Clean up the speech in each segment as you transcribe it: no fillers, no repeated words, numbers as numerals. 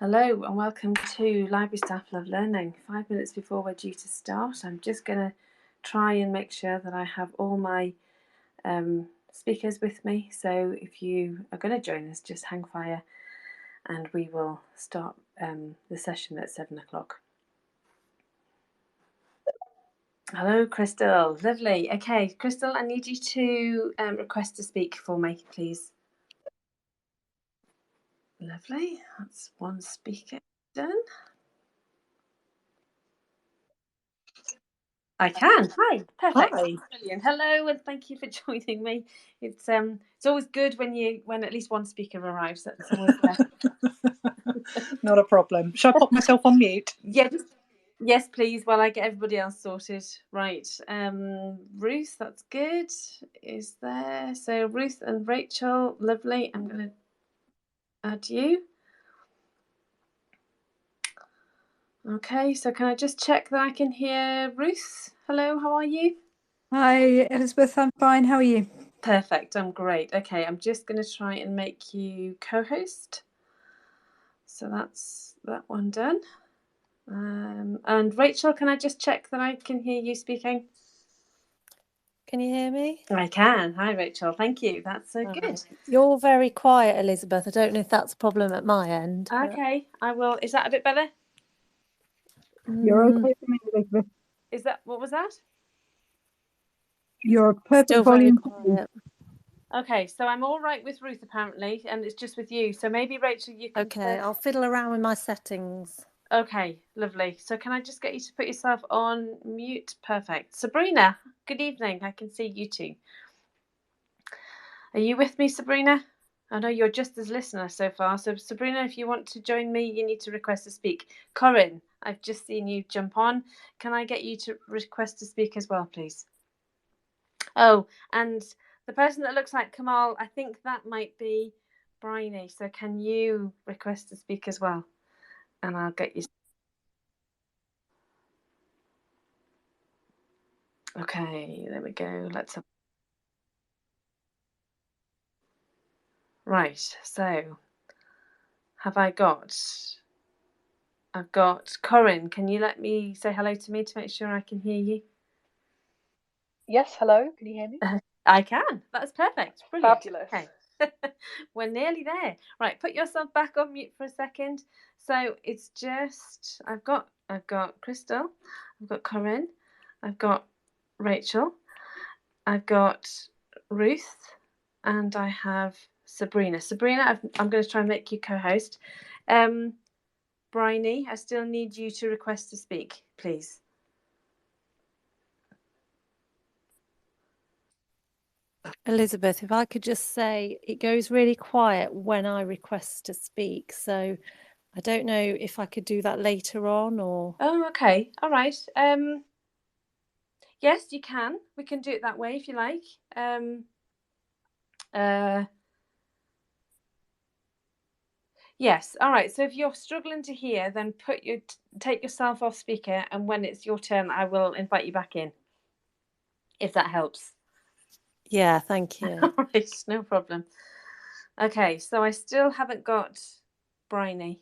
Hello and welcome to Library Staff Love Learning. 5 minutes before we're due to start, I'm just going to try and make sure that I have all my speakers with me. So if you are going to join us, just hang fire and we will start the session at 7 o'clock. Hello, Krystal. Lovely. Okay, Krystal, I need you to request to speak for me, please. Lovely. That's one speaker done. I can. Hi. Perfect. Hi. Brilliant. Hello, and thank you for joining me. It's always good when at least one speaker arrives. That's always Not a problem. Shall I pop myself on mute? Yes, please. While I get everybody else sorted. Right. Ruth, that's good. Is there? So Ruth and Rachel, lovely. I'm going to add you. Okay. So can I just check that I can hear Ruth? Hello. How are you? Hi, Elizabeth. I'm fine. How are you? Perfect. I'm great. Okay, I'm just going to try and make you co-host. So that's that one done. And Rachel, can I just check that I can hear you speaking? Can you hear me? I can. Hi, Rachel. Thank you. That's so good. You're very quiet, Elizabeth. I don't know if that's a problem at my end. Okay, I will. Is that a bit better? You're okay for me, Elizabeth. Is that, what was that? You're a perfect Still volume. very quiet. Okay, so I'm all right with Ruth apparently, and it's just with you. So maybe Rachel, you can. Okay, I'll fiddle around with my settings. Okay, lovely. So can I just get you to put yourself on mute? Perfect. Sabrina, good evening. I can see you too. Are you with me, Sabrina? I know you're just as listener so far. So Sabrina, if you want to join me, you need to request to speak. Corin, I've just seen you jump on. Can I get you to request to speak as well, please? Oh, and the person that looks like Kamal, I think that might be Briony. So can you request to speak as well? And I'll get you. Okay, there we go. Let's have... Right, so have I got... I've got Corin. Can you let me say hello to me to make sure I can hear you? Yes, hello. Can you hear me? I can. That's perfect. Brilliant. Fabulous. Okay. We're nearly there. Right, put yourself back on mute for a second. So it's just I've got Krystal, I've got Corin, I've got Rachel, I've got Ruth, and I have Sabrina. Sabrina, I'm going to try and make you co-host. Briony, I still need you to request to speak, please. Elizabeth, if I could just say, it goes really quiet when I request to speak. So I don't know if I could do that later on or... Oh, okay. All right. Yes, you can. We can do it that way if you like. Yes. All right. So if you're struggling to hear, then take yourself off speaker, and when it's your turn, I will invite you back in. If that helps. Yeah, thank you. All right, no problem. Okay, so I still haven't got Briony.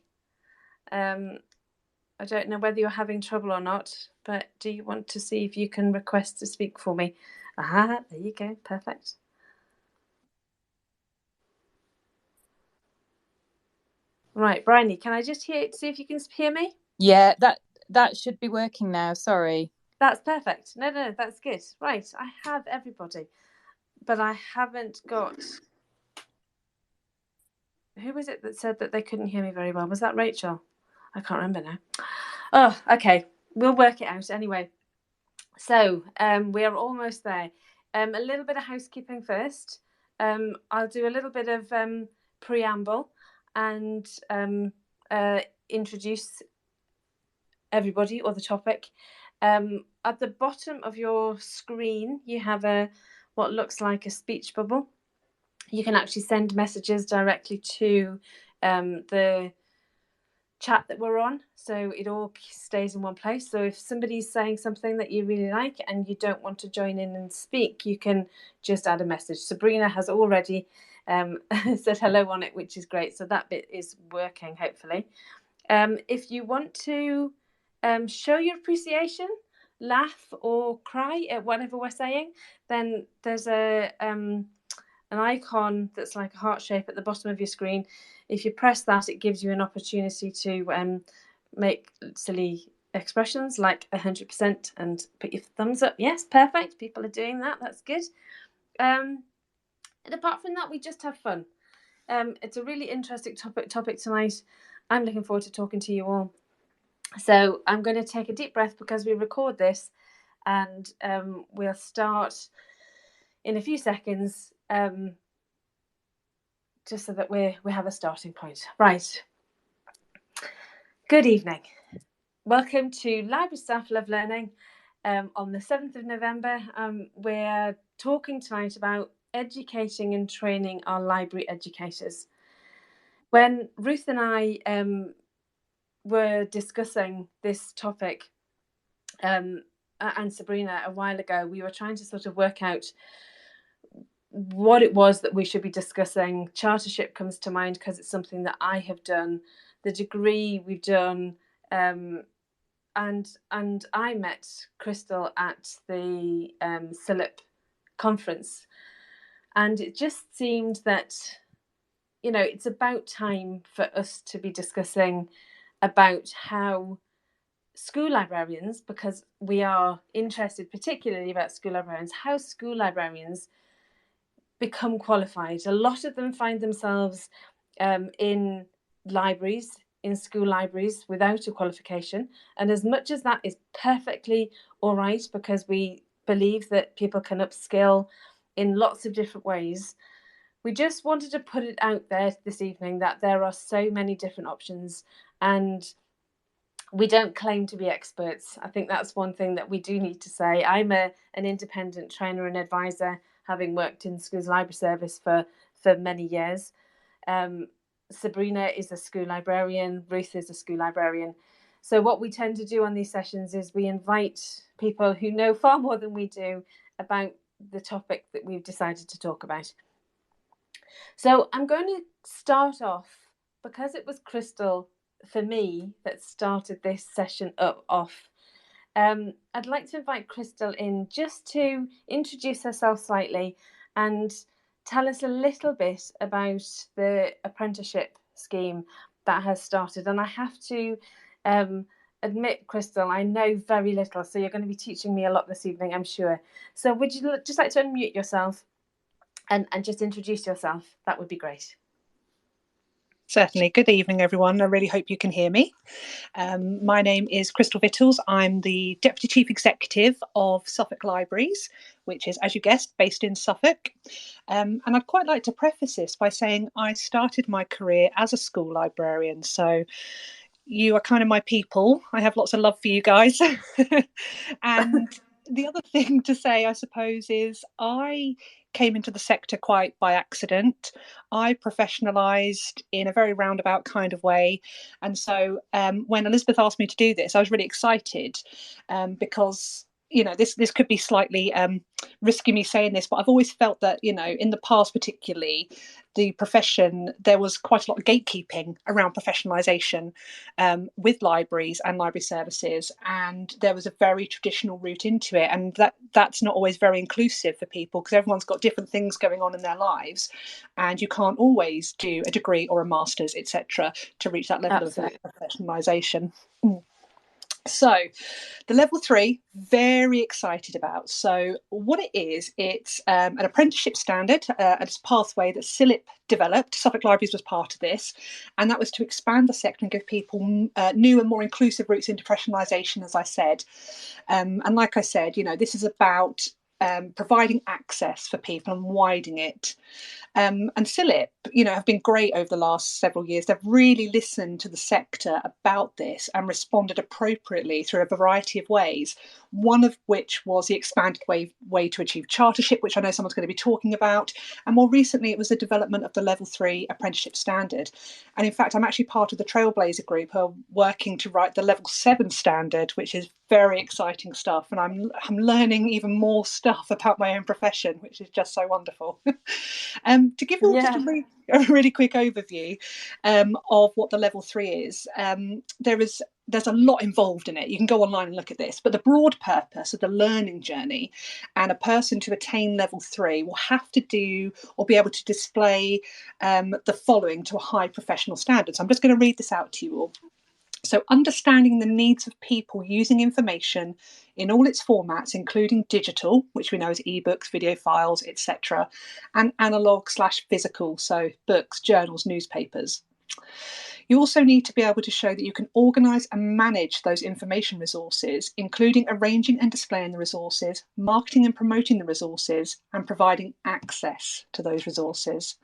I don't know whether you're having trouble or not, but do you want to see if you can request to speak for me? Aha, there you go. Perfect. Right, Briony, can I just see if you can hear me? Yeah, that should be working now. Sorry. That's perfect. No, that's good. Right, I have everybody, but I haven't got... Who was it that said that they couldn't hear me very well? Was that Rachel? I can't remember now. Oh, okay. We'll work it out anyway. So we are almost there. A little bit of housekeeping first. I'll do a little bit of preamble and introduce everybody or the topic. At the bottom of your screen, you have what looks like a speech bubble. You can actually send messages directly to the chat that we're on, so it all stays in one place. So if somebody's saying something that you really like and you don't want to join in and speak, you can just add a message. Sabrina has already said hello on it, which is great. So that bit is working, hopefully. If you want to show your appreciation, laugh or cry at whatever we're saying, then there's an icon that's like a heart shape at the bottom of your screen. If you press that, it gives you an opportunity to make silly expressions like 100% and put your thumbs up. Yes, perfect. People are doing that. That's good. And apart from that, we just have fun. It's a really interesting topic tonight. I'm looking forward to talking to you all. So I'm going to take a deep breath because we record this, and we'll start in a few seconds, just so that we have a starting point. Right. Good evening. Welcome to Library Staff Love Learning. On the 7th of November, we're talking tonight about educating and training our library educators. When Ruth and I were discussing this topic, and Sabrina a while ago, we were trying to sort of work out what it was that we should be discussing. Chartership comes to mind because it's something that I have done. The degree we've done, and I met Krystal at the SILIP conference, and it just seemed that, you know, it's about time for us to be discussing about how school librarians, because we are interested particularly about school librarians, how school librarians become qualified. A lot of them find themselves in libraries, in school libraries, without a qualification. And as much as that is perfectly all right, because we believe that people can upskill in lots of different ways, we just wanted to put it out there this evening that there are so many different options, and we don't claim to be experts. I think that's one thing that we do need to say. I'm an independent trainer and advisor, having worked in schools library service for many years. Sabrina is a school librarian, Ruth is a school librarian. So what we tend to do on these sessions is we invite people who know far more than we do about the topic that we've decided to talk about. So I'm going to start off, because it was Krystal, for me, that started this session off. I'd like to invite Krystal in just to introduce herself slightly and tell us a little bit about the apprenticeship scheme that has started. And I have to admit, Krystal, I know very little, so you're going to be teaching me a lot this evening, I'm sure. So would you just like to unmute yourself and just introduce yourself? That would be great. Certainly. Good evening, everyone. I really hope you can hear me. My name is Krystal Vittal. I'm the Deputy Chief Executive of Suffolk Libraries, which is, as you guessed, based in Suffolk. And I'd quite like to preface this by saying I started my career as a school librarian. So you are kind of my people. I have lots of love for you guys. And the other thing to say, I suppose, is I came into the sector quite by accident. I professionalised in a very roundabout kind of way. And so when Elizabeth asked me to do this, I was really excited because, you know, this could be slightly risky me saying this, but I've always felt that, you know, in the past particularly, the profession, there was quite a lot of gatekeeping around professionalisation with libraries and library services, and there was a very traditional route into it, and that's not always very inclusive for people because everyone's got different things going on in their lives, and you can't always do a degree or a master's, etc., to reach that level Absolutely. Of professionalisation. So the level 3, very excited about. So what it is, it's an apprenticeship standard, a pathway that SILIP developed. Suffolk Libraries was part of this, and that was to expand the sector and give people new and more inclusive routes into professionalisation, as I said. And like I said, you know, this is about providing access for people and widening it. And SILIP, you know, have been great over the last several years. They've really listened to the sector about this and responded appropriately through a variety of ways, one of which was the expanded way to achieve chartership, which I know someone's going to be talking about. And more recently, it was the development of the level 3 apprenticeship standard. And in fact, I'm actually part of the Trailblazer group who are working to write the level 7 standard, which is very exciting stuff. And I'm learning even more stuff about my own profession, which is just so wonderful. To give you all just a really quick overview of what the level 3 is. There's a lot involved in it. You can go online and look at this, but the broad purpose of the learning journey, and a person to attain level 3 will have to do or be able to display the following to a high professional standard. So I'm just going to read this out to you all. So understanding the needs of people using information in all its formats, including digital, which we know is ebooks, video files, etc., and analog/physical, so books, journals, newspapers. You also need to be able to show that you can organise and manage those information resources, including arranging and displaying the resources, marketing and promoting the resources, and providing access to those resources.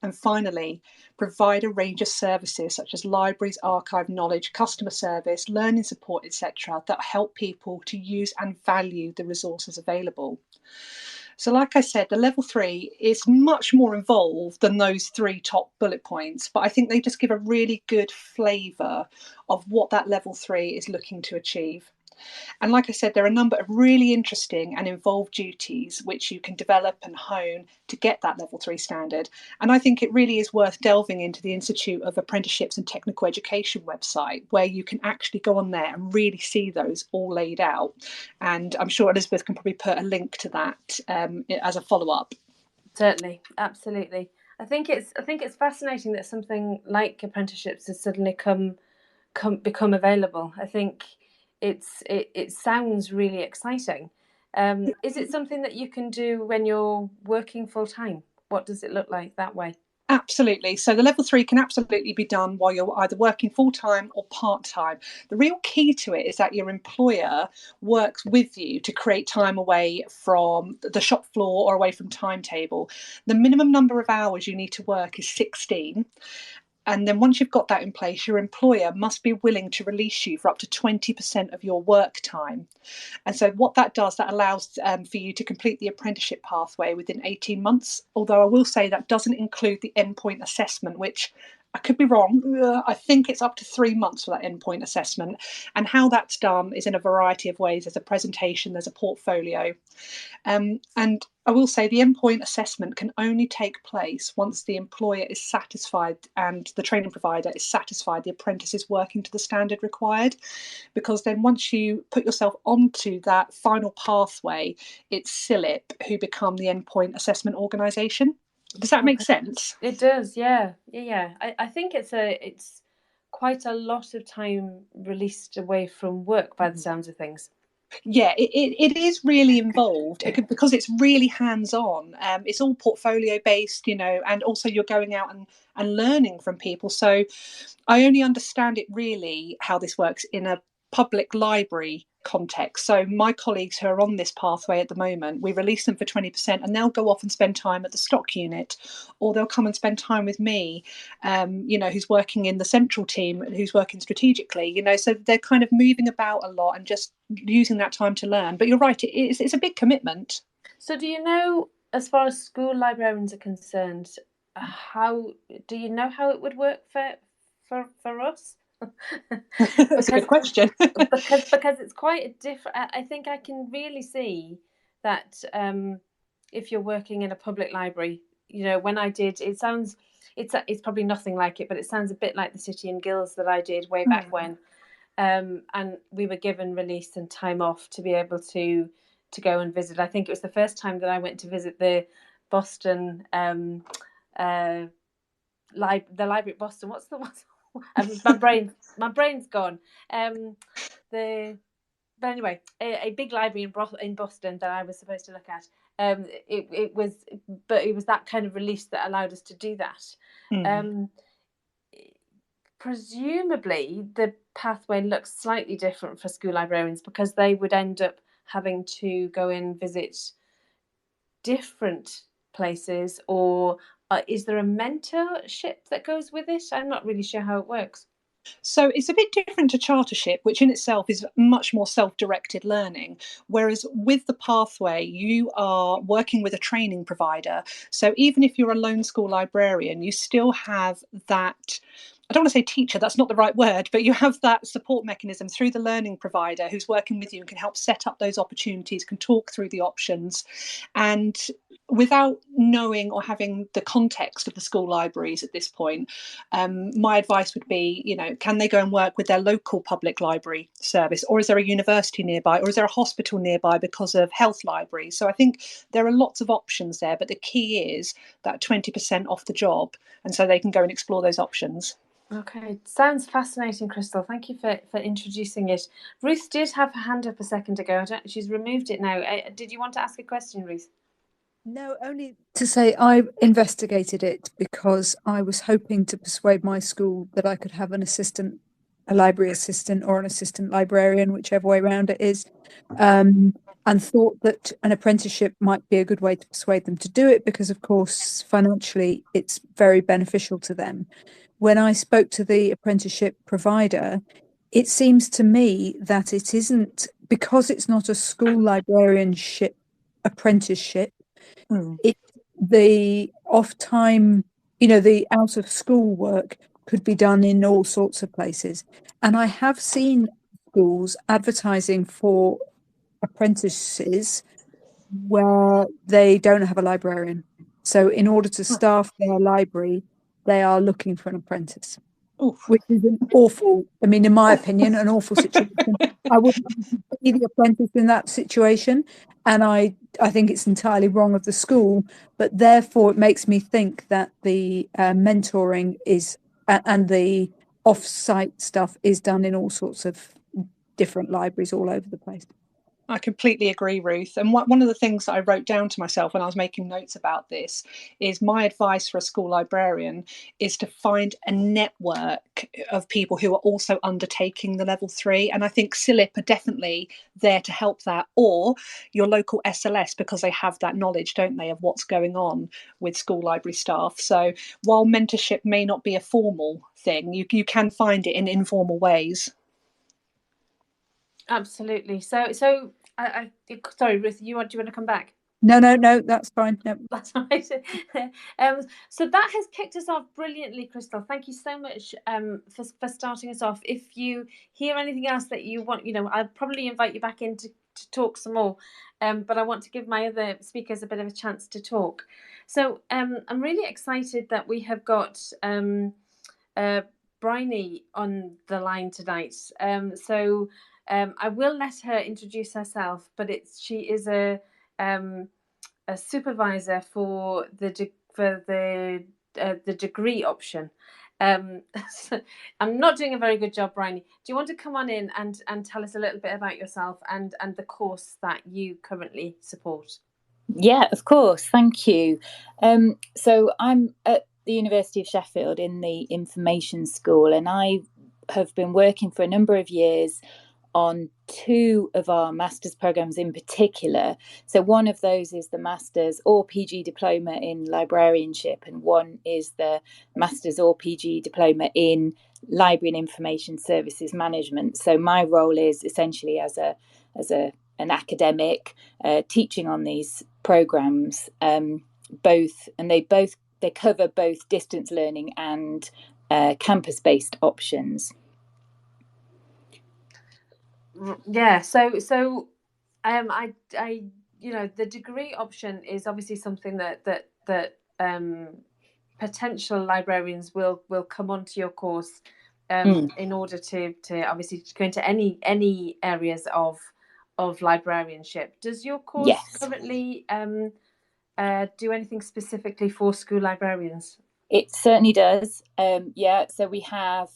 And finally, provide a range of services such as libraries, archive knowledge, customer service, learning support, etc., that help people to use and value the resources available. So like I said, the level 3 is much more involved than those 3 top bullet points, but I think they just give a really good flavour of what that level 3 is looking to achieve. And like I said, there are a number of really interesting and involved duties which you can develop and hone to get that level 3 standard. And I think it really is worth delving into the Institute of Apprenticeships and Technical Education website, where you can actually go on there and really see those all laid out. And I'm sure Elizabeth can probably put a link to that as a follow-up. Certainly, absolutely. I think it's fascinating that something like apprenticeships has suddenly become available. I think it sounds really exciting. Is it something that you can do when you're working full time? What does it look like that way? Absolutely. So the level 3 can absolutely be done while you're either working full time or part time. The real key to it is that your employer works with you to create time away from the shop floor or away from timetable. The minimum number of hours you need to work is 16. And then once you've got that in place, your employer must be willing to release you for up to 20% of your work time. And so what that does, that allows for you to complete the apprenticeship pathway within 18 months. Although I will say that doesn't include the endpoint assessment, which I could be wrong. I think it's up to 3 months for that endpoint assessment. And how that's done is in a variety of ways. There's a presentation, there's a portfolio. And I will say the endpoint assessment can only take place once the employer is satisfied and the training provider is satisfied the apprentice is working to the standard required. Because then once you put yourself onto that final pathway, it's SILIP who become the endpoint assessment organisation. Does that make sense? It does, yeah. I think it's quite a lot of time released away from work by the sounds of things. Yeah, it is really involved because it's really hands-on. It's all portfolio based, and also you're going out and learning from people. So I only understand it really how this works in a public library context. So my colleagues who are on this pathway at the moment, we release them for 20% and they'll go off and spend time at the stock unit, or they'll come and spend time with me, who's working in the central team, who's working strategically, so they're kind of moving about a lot and just using that time to learn. But you're right, it's a big commitment. So do you know, as far as school librarians are concerned, how it would work for us? That's a good question. because it's quite a different. I think I can really see that if you're working in a public library, when I did, it's probably nothing like it, but it sounds a bit like the City and Guilds that I did way back when, and we were given release and time off to be able to go and visit. I think it was the first time that I went to visit the Boston the library at Boston. What's the one? My brain's gone. But anyway, a big library in Boston that I was supposed to look at. It was that kind of release that allowed us to do that. Presumably, the pathway looks slightly different for school librarians because they would end up having to go and visit different places, or is there a mentorship that goes with it? I'm not really sure how it works. So it's a bit different to chartership, which in itself is much more self-directed learning. Whereas with the pathway, you are working with a training provider. So even if you're a lone school librarian, you still have that I don't want to say teacher, that's not the right word, but you have that support mechanism through the learning provider who's working with you and can help set up those opportunities, can talk through the options. And without knowing or having the context of the school libraries at this point, my advice would be, can they go and work with their local public library service, or is there a university nearby, or is there a hospital nearby because of health libraries? So I think there are lots of options there, but the key is that 20% off the job, and so they can go and explore those options. Okay, sounds fascinating, Krystal. Thank you for introducing it. Ruth did have her hand up a second ago. She's removed it now. Did you want to ask a question, Ruth? No, only to say I investigated it because I was hoping to persuade my school that I could have a library assistant or an assistant librarian, whichever way around it is, and thought that an apprenticeship might be a good way to persuade them to do it because, of course, financially it's very beneficial to them. When I spoke to the apprenticeship provider, it seems to me that it isn't, because it's not a school librarianship apprenticeship. The off time, the out of school work could be done in all sorts of places. And I have seen schools advertising for apprentices where they don't have a librarian. So in order to staff their library, they are looking for an apprentice. Oof. Which is an awful, in my opinion, an awful situation. I wouldn't be the apprentice in that situation. And I think it's entirely wrong of the school, but therefore it makes me think that the mentoring is and the off-site stuff is done in all sorts of different libraries all over the place. I completely agree, Ruth. And one of the things that I wrote down to myself when I was making notes about this is my advice for a school librarian is to find a network of people who are also undertaking the level 3. And I think CILIP are definitely there to help that, or your local SLS, because they have that knowledge, don't they, of what's going on with school library staff. So while mentorship may not be a formal thing, you can find it in informal ways. Absolutely. So sorry, Ruth, do you want to come back? No, that's fine. No. That's right. So that has kicked us off brilliantly, Krystal. Thank you so much for starting us off. If you hear anything else that you want, I'll probably invite you back in to talk some more. But I want to give my other speakers a bit of a chance to talk. So I'm really excited that we have got Briony on the line tonight. I will let her introduce herself, but she is a supervisor for the degree option. So I'm not doing a very good job, Briony. Do you want to come on in and tell us a little bit about yourself and the course that you currently support? Yeah, of course. Thank you. So I'm at the University of Sheffield in the information school, and I have been working for a number of years on 2 of our master's programs in particular. So one of those is the master's or PG diploma in librarianship, and one is the master's or PG diploma in library and information services management. So my role is essentially as an academic teaching on these programs, they cover both distance learning and campus-based options. Yeah, so I the degree option is obviously something that potential librarians will come onto your course in order to obviously go into any areas of librarianship. Does your course currently do anything specifically for school librarians? It certainly does. So we have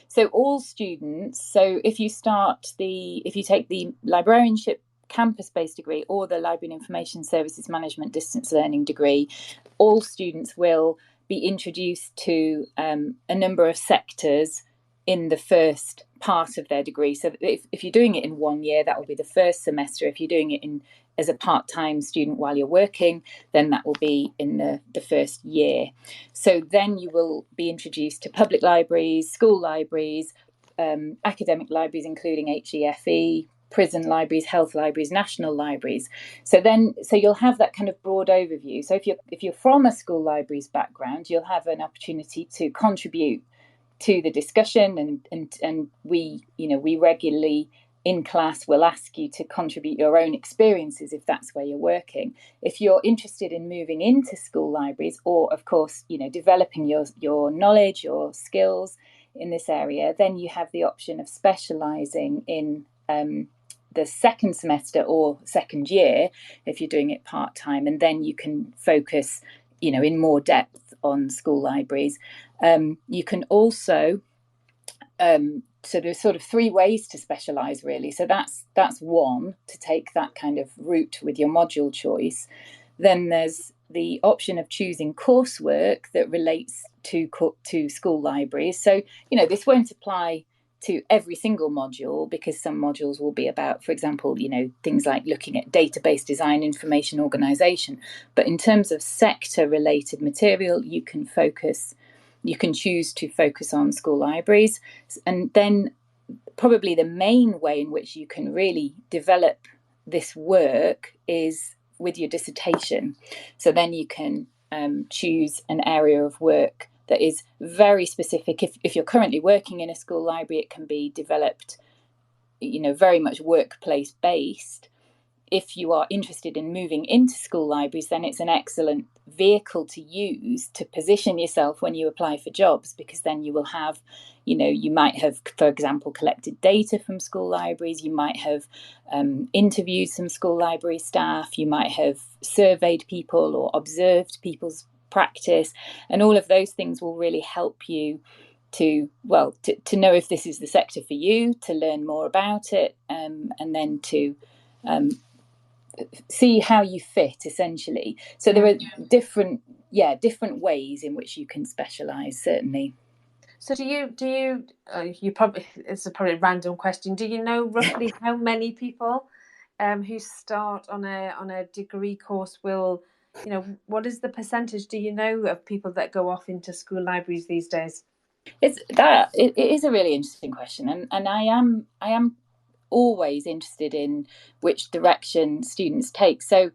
so all students. So if you take the librarianship campus-based degree or the library and information services management distance learning degree, all students will be introduced to a number of sectors in the first part of their degree. So if you're doing it in 1 year, that will be the first semester. If you're doing it as a part-time student while you're working, then that will be in the first year. So then you will be introduced to public libraries, school libraries, academic libraries, including HEFE, prison libraries, health libraries, national libraries. So you'll have that kind of broad overview. So if you're from a school libraries background, you'll have an opportunity to contribute to the discussion, and we, we regularly in class will ask you to contribute your own experiences if that's where you're working. If you're interested in moving into school libraries, or of course, developing your knowledge, your skills in this area, then you have the option of specialising in the second semester or second year if you're doing it part-time, and then you can focus in more depth on school libraries. You can also so there's sort of three ways to specialise, really. So that's one, to take that kind of route with your module choice. Then there's the option of choosing coursework that relates to school libraries. So, this won't apply to every single module, because some modules will be about, for example, things like looking at database design, information organisation. But in terms of sector-related material, you can choose to focus on school libraries. And then probably the main way in which you can really develop this work is with your dissertation. So then you can choose an area of work that is very specific. If you're currently working in a school library, it can be developed, very much workplace based. If you are interested in moving into school libraries, then it's an excellent vehicle to use to position yourself when you apply for jobs, because then you will have, you might have, for example, collected data from school libraries, you might have interviewed some school library staff, you might have surveyed people or observed people's practice, and all of those things will really help you to know if this is the sector for you, to learn more about it, and then to see how you fit, essentially. So there are different ways in which you can specialise, certainly. So do you probably, it's probably a random question, do you know roughly how many people who start on a degree course will, what is the percentage, do you know, of people that go off into school libraries these days? It is a really interesting question, and I am always interested in which direction students take. So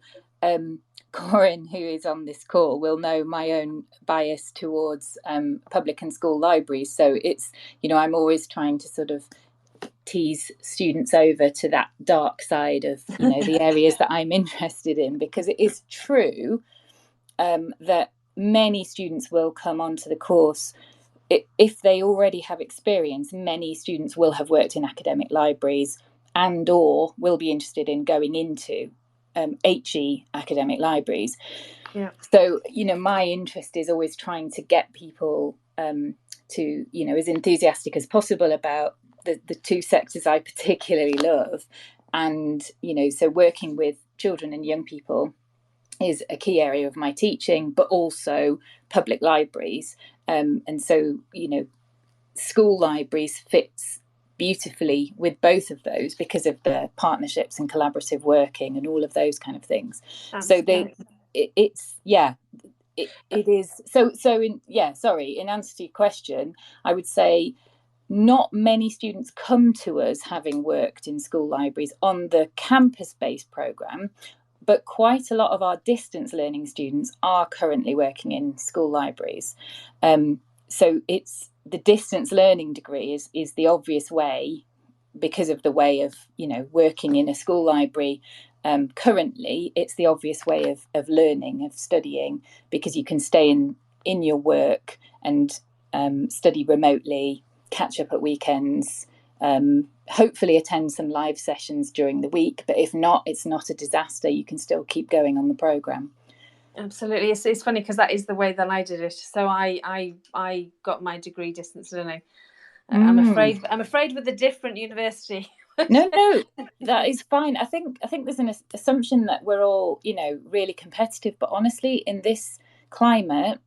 Corin, who is on this call, will know my own bias towards public and school libraries. So it's, I'm always trying to sort of tease students over to that dark side of, the areas that I'm interested in, because it is true that many students will come onto the course. If they already have experience, many students will have worked in academic libraries and or will be interested in going into HE academic libraries. Yeah. So, my interest is always trying to get people to, as enthusiastic as possible about the two sectors I particularly love. And, so working with children and young people is a key area of my teaching, but also public libraries. And so, school libraries fits beautifully with both of those because of the partnerships and collaborative working and all of those kind of things. Absolutely. So it is. In answer to your question, I would say not many students come to us having worked in school libraries on the campus-based programme, but quite a lot of our distance learning students are currently working in school libraries. So it's the distance learning degree is the obvious way, because of the way of, working in a school library. Currently, it's the obvious way of learning, of studying, because you can stay in your work and study remotely, catch up at weekends, hopefully attend some live sessions during the week. But if not, it's not a disaster. You can still keep going on the programme. Absolutely. It's funny because that is the way that I did it. So I got my degree distance learning. I'm afraid with a different university. No, that is fine. I think there's an assumption that we're all, really competitive, but honestly, in this climate,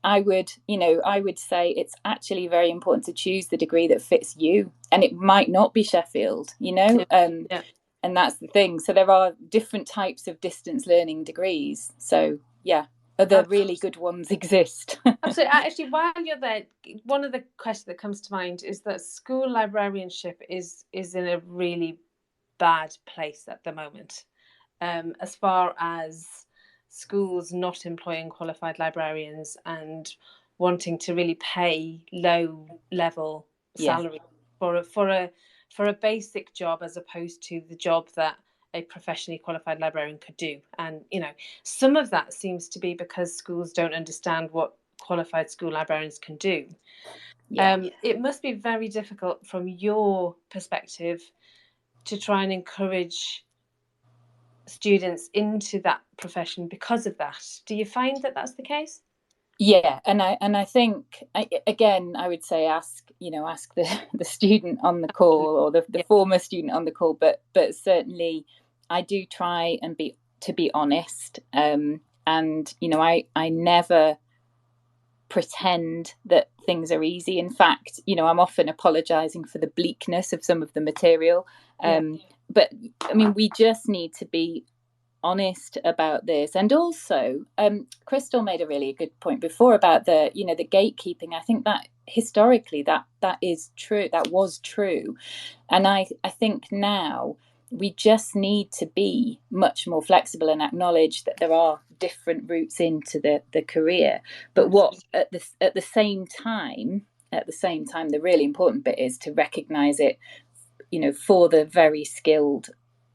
I would say it's actually very important to choose the degree that fits you, and it might not be Sheffield, and that's the thing. So there are different types of distance learning degrees. So other really good ones exist. Absolutely. Actually, while you're there, one of the questions that comes to mind is that school librarianship is in a really bad place at the moment, as far as schools not employing qualified librarians and wanting to really pay low level salary for a basic job, as opposed to the job that a professionally qualified librarian could do. And some of that seems to be because schools don't understand what qualified school librarians can do. It must be very difficult from your perspective to try and encourage students into that profession because of that. Do you find that that's the case? Yeah, and I think again, I would say ask the student on the call, or the former student on the call, but certainly I do try and be honest, and I never pretend that things are easy. In fact, I'm often apologizing for the bleakness of some of the material, but I mean, we just need to be honest about this. And also, Krystal made a really good point before about the gatekeeping. I think that historically that is true, that was true, and I think now we just need to be much more flexible and acknowledge that there are different routes into the career. But what at the same time, the really important bit is to recognize it, for the very skilled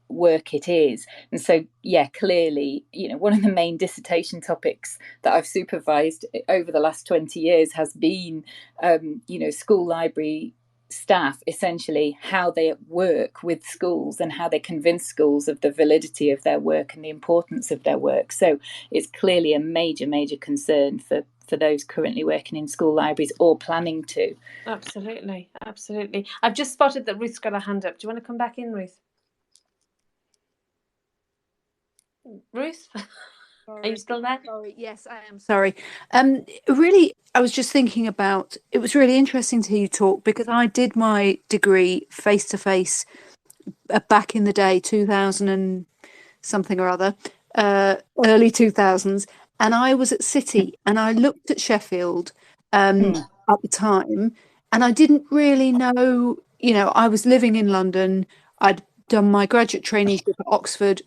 work it is. And so clearly, one of the main dissertation topics that I've supervised over the last 20 years has been school library staff, essentially how they work with schools and how they convince schools of the validity of their work and the importance of their work. So it's clearly a major concern for those currently working in school libraries or planning to. Absolutely. I've just spotted that Ruth's got her hand up. Do you want to come back in, Ruth? Ruth, are you still there? Sorry, yes, I am. Sorry. Really, I was just thinking about, it was really interesting to hear you talk, because I did my degree face-to-face back in the day, 2000 and something or other, early 2000s, and I was at City, and I looked at Sheffield at the time, and I didn't really know, I was living in London, I'd done my graduate traineeship at Oxford.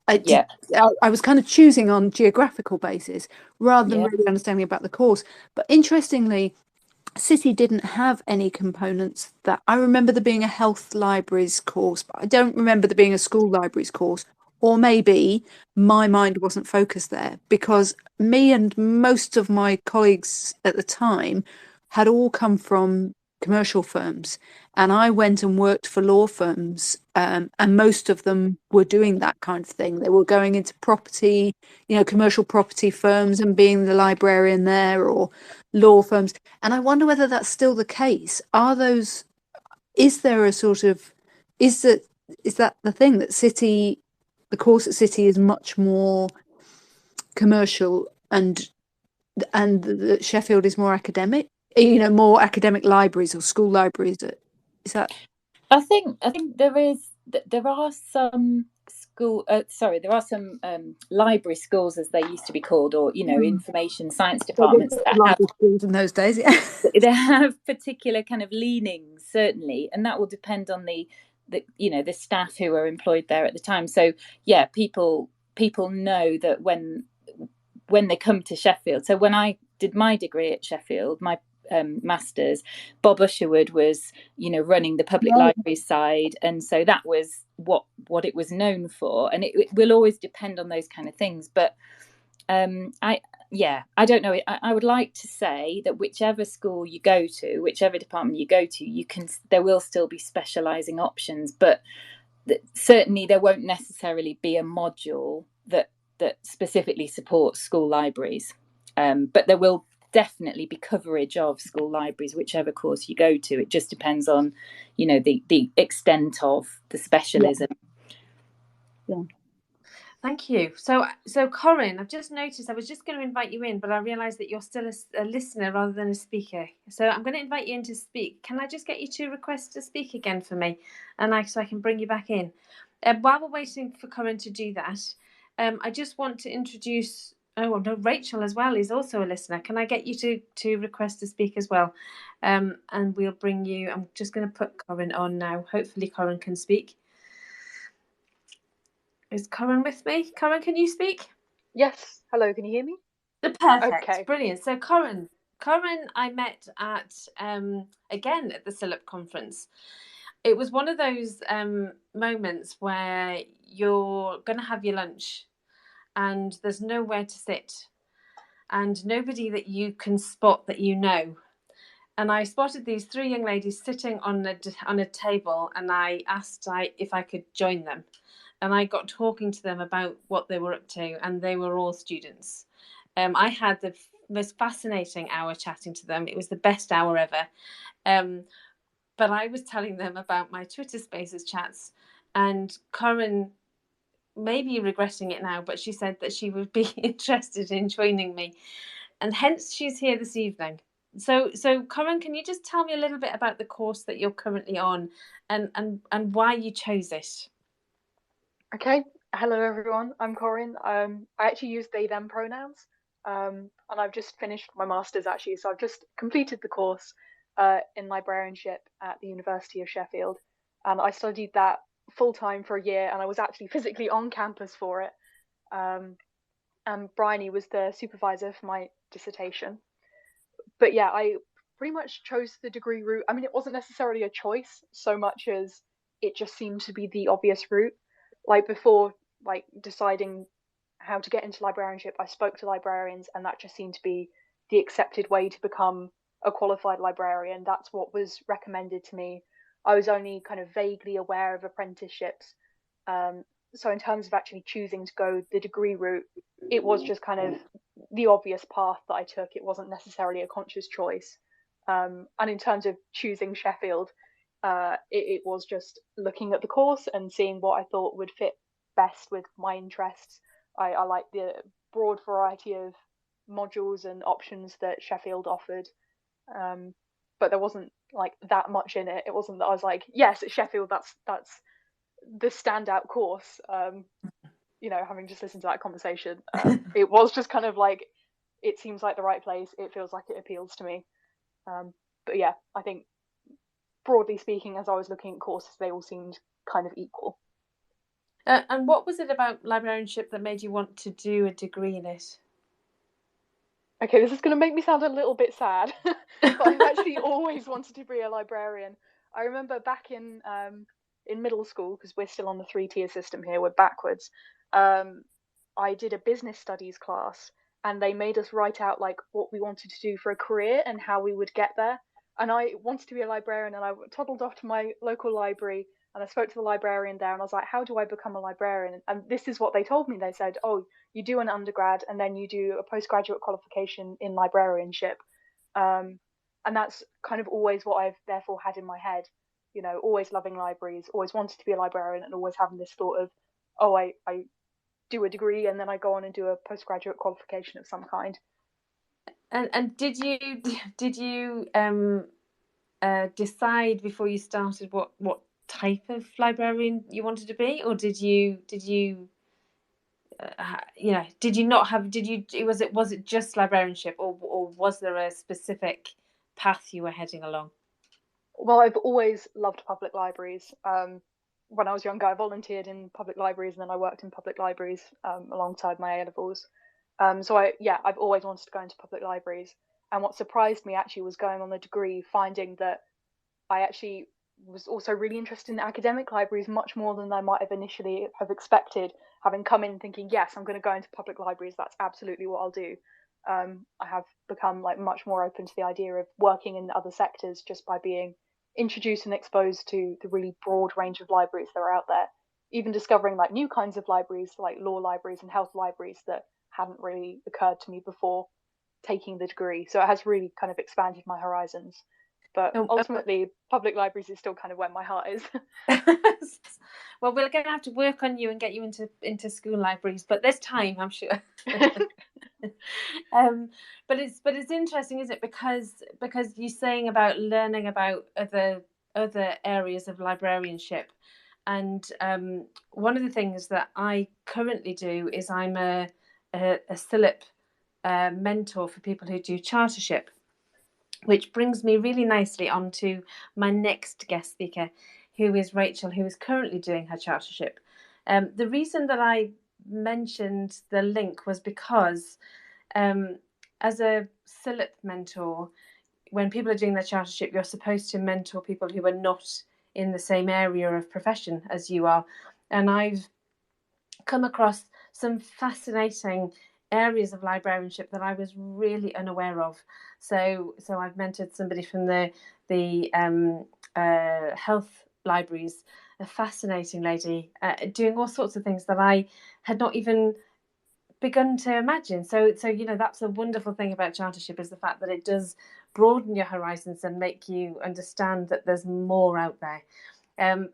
I was kind of choosing on geographical basis rather than really understanding about the course. But interestingly, City didn't have any components that I remember there being a health libraries course, but I don't remember there being a school libraries course. Or maybe my mind wasn't focused there, because me and most of my colleagues at the time had all come from commercial firms, and I went and worked for law firms, and most of them were doing that kind of thing. They were going into property, commercial property firms and being the librarian there, or law firms. And I wonder whether that's still the case. Is there a sort of, is that the thing that City, the course at City is much more commercial, and that Sheffield is more academic? More academic libraries or school libraries. Is that? I think there are some library schools, as they used to be called, or information science departments that library schools in those days. They have particular kind of leanings, certainly, and that will depend on the staff who are employed there at the time. So people know that when they come to Sheffield. So when I did my degree at Sheffield, my masters, Bob Usherwood was running the public library side, and so that was what it was known for, and it will always depend on those kind of things. But I don't know, I would like to say that whichever school you go to, whichever department you go to, there will still be specializing options, but certainly there won't necessarily be a module that specifically supports school libraries, but there will definitely be coverage of school libraries, whichever course you go to. It just depends on the extent of the specialism. Thank you. So Corin, I've just noticed, I was just going to invite you in, but I realised that you're still a listener rather than a speaker. So I'm going to invite you in to speak. Can I just get you to request to speak again for me, so I can bring you back in? While we're waiting for Corin to do that, I just want to introduce. Oh no, Rachel as well is also a listener. Can I get you to request to speak as well? And we'll bring you. I'm just going to put Corin on now. Hopefully Corin can speak. Is Corin with me? Corin, can you speak? Yes. Hello, can you hear me? Perfect. Okay. Brilliant. So Corin, Corin, I met at again at the SILP conference. It was one of those moments where you're going to have your lunch and there's nowhere to sit and nobody that you can spot that you know. And I spotted these 3 young ladies sitting on a table, and I asked if I could join them. And I got talking to them about what they were up to, and they were all students. I had the most fascinating hour chatting to them. It was the best hour ever. But I was telling them about my Twitter Spaces chats, and Corin may be regretting it now, but she said that she would be interested in joining me, and hence she's here this evening. So Corin, can you just tell me a little bit about the course that you're currently on and why you chose it? Okay. Hello, everyone. I'm Corin. I actually use they, them pronouns. And I've just finished my master's, actually. So I've just completed the course in librarianship at the University of Sheffield. And I studied that full-time for a year, and I was actually physically on campus for it. And Briony was the supervisor for my dissertation. But yeah, I pretty much chose the degree route. I mean, it wasn't necessarily a choice so much as it just seemed to be the obvious route. Like before, like deciding how to get into librarianship, I spoke to librarians, and that just seemed to be the accepted way to become a qualified librarian. That's what was recommended to me. I was only kind of vaguely aware of apprenticeships. So in terms of actually choosing to go the degree route, it was just kind of the obvious path that I took. It wasn't necessarily a conscious choice. And in terms of choosing Sheffield, it was just looking at the course and seeing what I thought would fit best with my interests. I like the broad variety of modules and options that Sheffield offered, but there wasn't like that much in it. It wasn't that I was like, yes, at Sheffield, that's the standout course. Having just listened to that conversation, it was just kind of like, it seems like the right place. It feels like it appeals to me. But yeah, I think broadly speaking, as I was looking at courses, they all seemed kind of equal. And what was it about librarianship that made you want to do a degree in it? Okay, this is going to make me sound a little bit sad, but I've actually always wanted to be a librarian. I remember back in middle school, because we're still on the 3-tier system here, we're backwards. I did a business studies class, and they made us write out like what we wanted to do for a career and how we would get there. And I wanted to be a librarian, and I toddled off to my local library, and I spoke to the librarian there, and I was like, how do I become a librarian? And this is what they told me. They said, oh, you do an undergrad, and then you do a postgraduate qualification in librarianship. And that's kind of always what I've therefore had in my head, always loving libraries, always wanted to be a librarian, and always having this thought of, oh, I do a degree, and then I go on and do a postgraduate qualification of some kind. And did you decide before you started what type of librarian you wanted to be, or did you not have? Was it just librarianship, or was there a specific path you were heading along? Well, I've always loved public libraries. When I was younger, I volunteered in public libraries, and then I worked in public libraries alongside my A-levels. So I've always wanted to go into public libraries. And what surprised me actually was going on the degree, finding that I actually was also really interested in academic libraries much more than I might have initially have expected, having come in thinking, yes, I'm going to go into public libraries. That's absolutely what I'll do. I have become like much more open to the idea of working in other sectors just by being introduced and exposed to the really broad range of libraries that are out there. Even discovering like new kinds of libraries, like law libraries and health libraries that hadn't really occurred to me before taking the degree. So it has really kind of expanded my horizons. But ultimately, public libraries is still kind of where my heart is. Well, we're going to have to work on you and get you into school libraries, but there's time, I'm sure. But it's interesting, isn't it? Because you're saying about learning about other areas of librarianship, and one of the things that I currently do is I'm a SILP mentor for people who do chartership, which brings me really nicely onto my next guest speaker, who is Rachel, who is currently doing her chartership. The reason that I mentioned the link was because as a CILIP mentor, when people are doing their chartership, you're supposed to mentor people who are not in the same area of profession as you are. And I've come across some fascinating areas of librarianship that I was really unaware of. So I've mentored somebody from the health libraries, a fascinating lady, doing all sorts of things that I had not even begun to imagine. So that's a wonderful thing about chartership, is the fact that it does broaden your horizons and make you understand that there's more out there.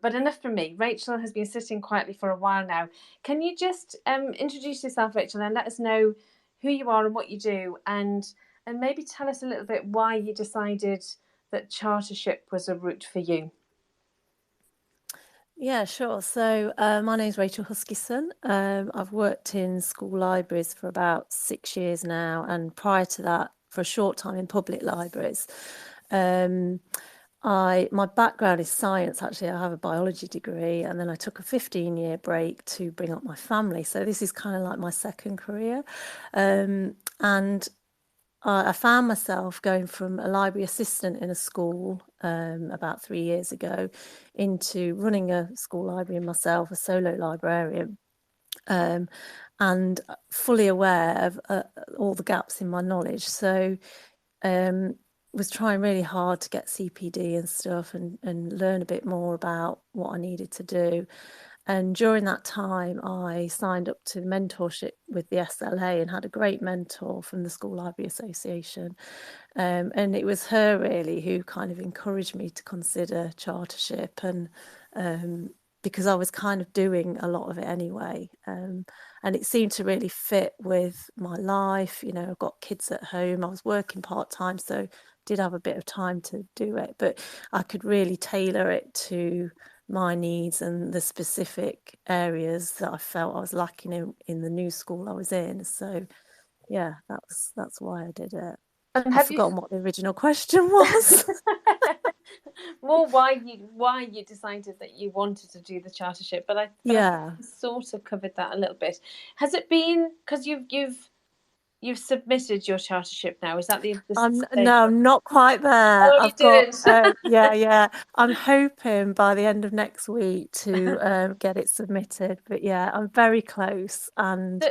But enough from me. Rachel has been sitting quietly for a while now. Can you just introduce yourself, Rachel, and let us know who you are and what you do, and maybe tell us a little bit why you decided that chartership was a route for you? Yeah, sure. So my name's Rachel Huskisson. I've worked in school libraries for about 6 years now, and prior to that, for a short time in public libraries. My background is science. Actually, I have a biology degree, and then I took a 15-year break to bring up my family. So this is kind of like my second career. And I found myself going from a library assistant in a school about 3 years ago into running a school library myself, a solo librarian, and fully aware of all the gaps in my knowledge. So was trying really hard to get CPD and stuff and learn a bit more about what I needed to do. And during that time, I signed up to mentorship with the SLA and had a great mentor from the School Library Association. And it was her really who kind of encouraged me to consider chartership, and because I was kind of doing a lot of it anyway. And it seemed to really fit with my life. You know, I've got kids at home. I was working part-time, so did have a bit of time to do it, but I could really tailor it to my needs and the specific areas that I felt I was lacking in the new school I was in. So yeah, that's why I did it. And I've forgotten what the original question was. More why you decided that you wanted to do the chartership, but I sort of covered that a little bit. Has it been because you've submitted your chartership now? Is that the no, I'm not quite there. Oh, yeah. I'm hoping by the end of next week to get it submitted. But yeah, I'm very close and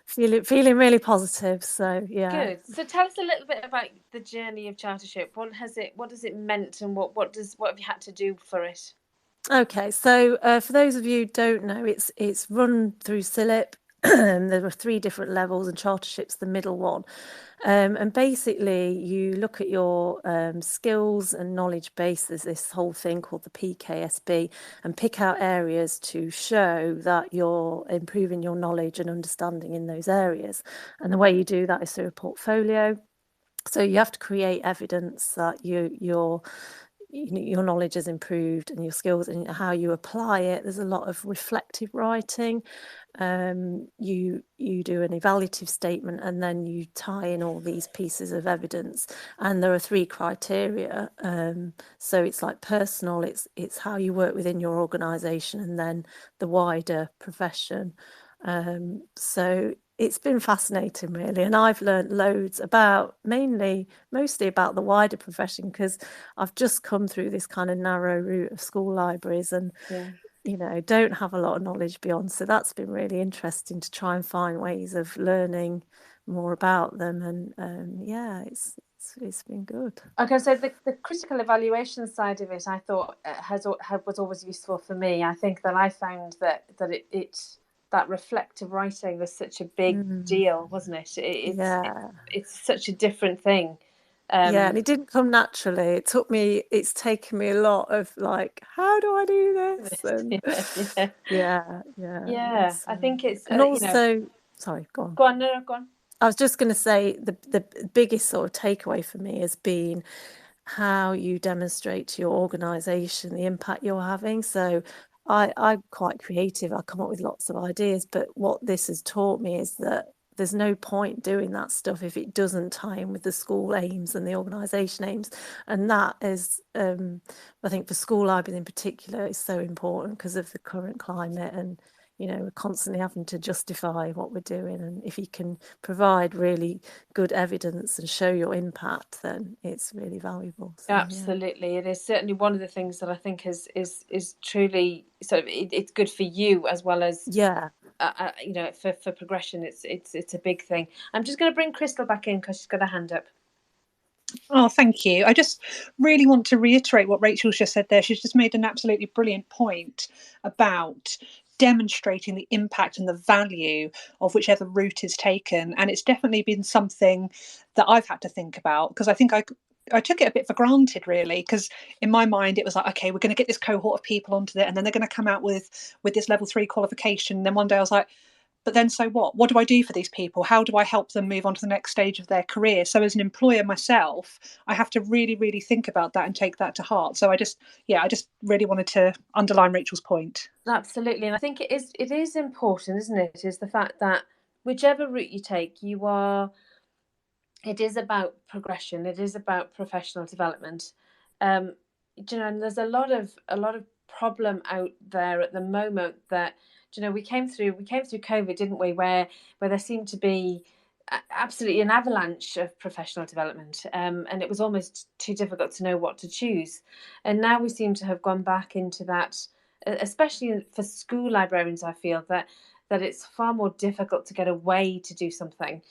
feeling really positive. So yeah. Good. So tell us a little bit about the journey of chartership. What has it meant, and what have you had to do for it? Okay, so for those of you who don't know, it's run through CILIP. There are 3 different levels, and chartership's the middle one. And basically, you look at your skills and knowledge base. There's this whole thing called the PKSB, and pick out areas to show that you're improving your knowledge and understanding in those areas. And the way you do that is through a portfolio. So you have to create evidence that your knowledge has improved and your skills and how you apply it. There's a lot of reflective writing. You do an evaluative statement, and then you tie in all these pieces of evidence. And there are 3 criteria. So it's like personal, it's how you work within your organisation, and then the wider profession. So it's been fascinating, really, and I've learned loads about mostly about the wider profession, because I've just come through this kind of narrow route of school libraries, and don't have a lot of knowledge beyond. So that's been really interesting to try and find ways of learning more about them, and it's been good. Okay, so the critical evaluation side of it, I thought was always useful for me. I think that I found that that reflective writing was such a big deal, wasn't it? It's such a different thing. And it didn't come naturally. It's taken me a lot of like, how do I do this? And I think it's and also sorry, go on. No, go on. I was just going to say the biggest sort of takeaway for me has been how you demonstrate to your organisation the impact you're having. So I'm quite creative. I come up with lots of ideas, but what this has taught me is that there's no point doing that stuff if it doesn't tie in with the school aims and the organisation aims. And that is, I think, for school libraries in particular, is so important because of the current climate. And we're constantly having to justify what we're doing. And if you can provide really good evidence and show your impact, then it's really valuable. So, absolutely, yeah. It is certainly one of the things that I think is truly sort of it's good for you as well as for progression. It's a big thing. I'm just going to bring Krystal back in because she's got a hand up. Oh, thank you. I just really want to reiterate what Rachel's just said there. She's just made an absolutely brilliant point about demonstrating the impact and the value of whichever route is taken. And it's definitely been something that I've had to think about, because I think I took it a bit for granted, really, because in my mind it was like, okay, we're going to get this cohort of people onto it, and then they're going to come out with this level 3 qualification. And then one day I was like, but then so what? What do I do for these people? How do I help them move on to the next stage of their career? So as an employer myself, I have to really, really think about that and take that to heart. So I just really wanted to underline Rachel's point. Absolutely. And I think it is important, isn't it? Is the fact that whichever route you take, it is about progression. It is about professional development. And there's a lot of problem out there at the moment that, we came through COVID, didn't we, where there seemed to be absolutely an avalanche of professional development, and it was almost too difficult to know what to choose. And now we seem to have gone back into that, especially for school librarians. I feel that it's far more difficult to get away to do something.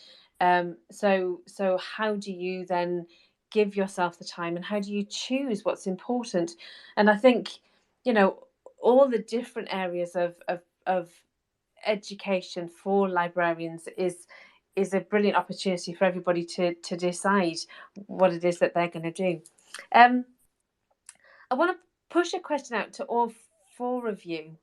So how do you then give yourself the time, and how do you choose what's important? And I think, all the different areas of education for librarians is a brilliant opportunity for everybody to decide what it is that they're going to do. I want to push a question out to all 4 of you.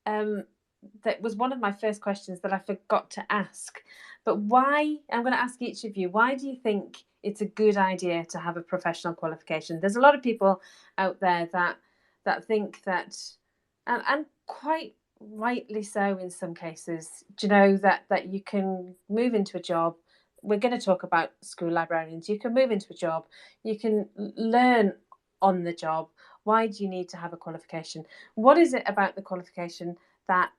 That was one of my first questions that I forgot to ask. But why, I'm going to ask each of you, why do you think it's a good idea to have a professional qualification? There's a lot of people out there that think that, and quite rightly so in some cases, that you can move into a job. We're going to talk about school librarians. You can move into a job. You can learn on the job. Why do you need to have a qualification? What is it about the qualification that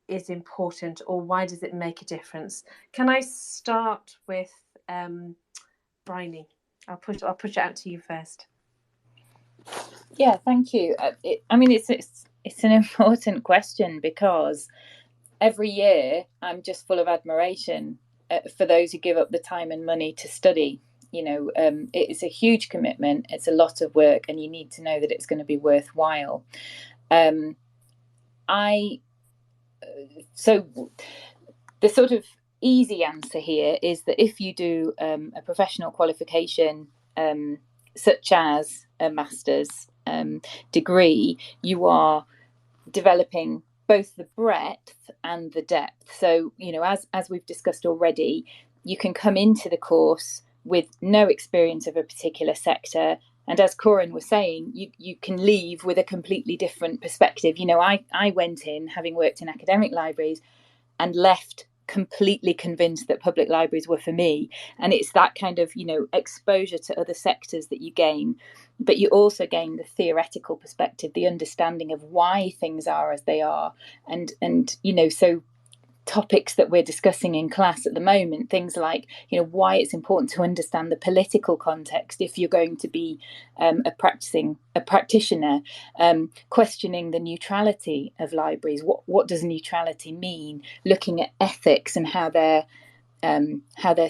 is important, or why does it make a difference? Can I start with Briony? I'll push it out to you first. Yeah, thank you. It's an important question, because every year I'm just full of admiration for those who give up the time and money to study. It's a huge commitment. It's a lot of work, and you need to know that it's going to be worthwhile. So the sort of easy answer here is that if you do a professional qualification, such as a master's degree, you are developing both the breadth and the depth. So, as we've discussed already, you can come into the course with no experience of a particular sector. And as Corin was saying, you can leave with a completely different perspective. I went in, having worked in academic libraries, and left completely convinced that public libraries were for me. And it's that kind of, exposure to other sectors that you gain. But you also gain the theoretical perspective, the understanding of why things are as they are. And so topics that we're discussing in class at the moment, things like, why it's important to understand the political context if you're going to be a practitioner, questioning the neutrality of libraries. What does neutrality mean? Looking at ethics and how they're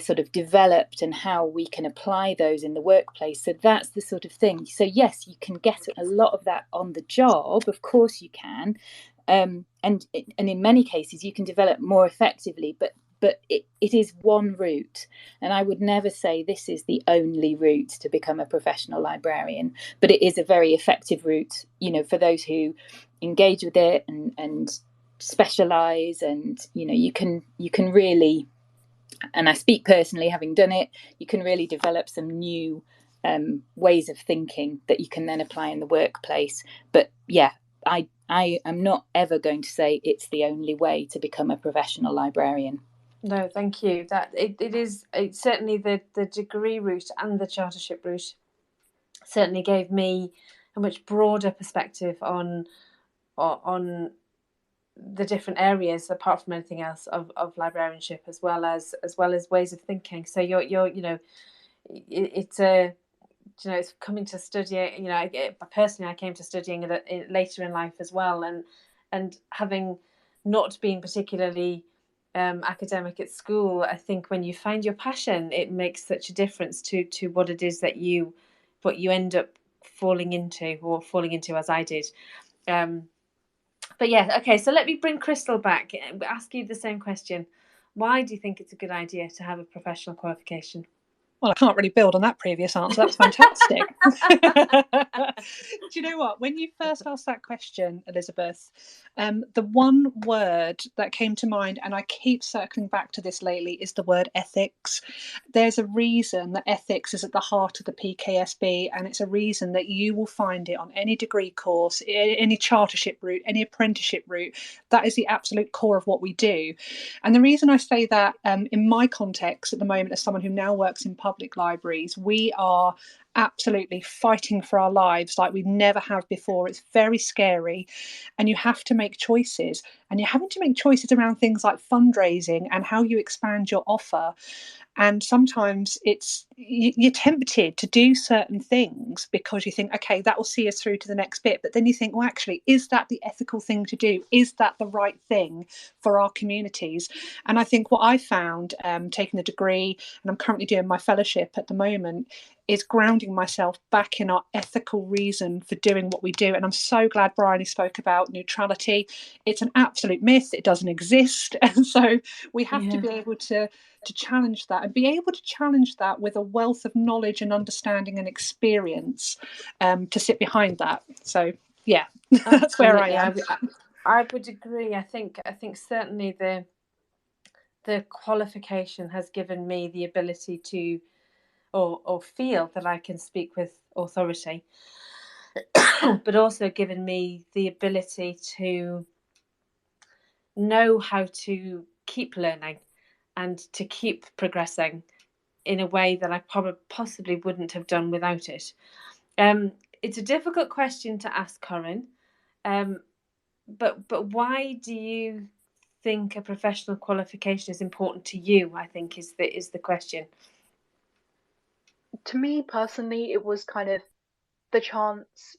sort of developed and how we can apply those in the workplace. So that's the sort of thing. So yes, you can get a lot of that on the job. Of course you can. And in many cases you can develop more effectively, but it is one route, and I would never say this is the only route to become a professional librarian, but it is a very effective route, for those who engage with it and specialize. And you can really, and I speak personally, having done it, you can really develop some new ways of thinking that you can then apply in the workplace. But yeah, I am not ever going to say it's the only way to become a professional librarian. No, thank you. That it's certainly the degree route and the chartership route certainly gave me a much broader perspective on the different areas, apart from anything else, of librarianship, as well as ways of thinking. So you're it's a it's coming to study. Personally, I came to studying it later in life as well, and having not been particularly academic at school, I think when you find your passion, it makes such a difference to what it is that you end up falling into, as I did. But yeah, okay, so let me bring Krystal back and ask you the same question. Why do you think it's a good idea to have a professional qualification? Well, I can't really build on that previous answer. That was fantastic. Do you know what? When you first asked that question, Elizabeth, the one word that came to mind, and I keep circling back to this lately, is the word ethics. There's a reason that ethics is at the heart of the PKSB, and it's a reason that you will find it on any degree course, any chartership route, any apprenticeship route. That is the absolute core of what we do. And the reason I say that in my context at the moment, as someone who now works in public libraries, we are absolutely fighting for our lives like we never have before. It's very scary, and you have to make choices, and you're having to make choices around things like fundraising and how you expand your offer. And sometimes you're tempted to do certain things because you think, okay, that will see us through to the next bit. But then you think, well, actually, is that the ethical thing to do? Is that the right thing for our communities? And I think what I found taking the degree, and I'm currently doing my fellowship at the moment, is grounding myself back in our ethical reason for doing what we do. And I'm so glad Briony spoke about neutrality. It's an absolute myth. It doesn't exist. And so we have to be able to challenge that, and be able to challenge that with a wealth of knowledge and understanding and experience to sit behind that. So yeah, that's where I am. I would agree. I think certainly the qualification has given me the ability to or feel that I can speak with authority, but also given me the ability to know how to keep learning and to keep progressing in a way that I possibly wouldn't have done without it. It's a difficult question to ask, Corin, but why do you think a professional qualification is important to you? I think is the question. To me personally, it was kind of the chance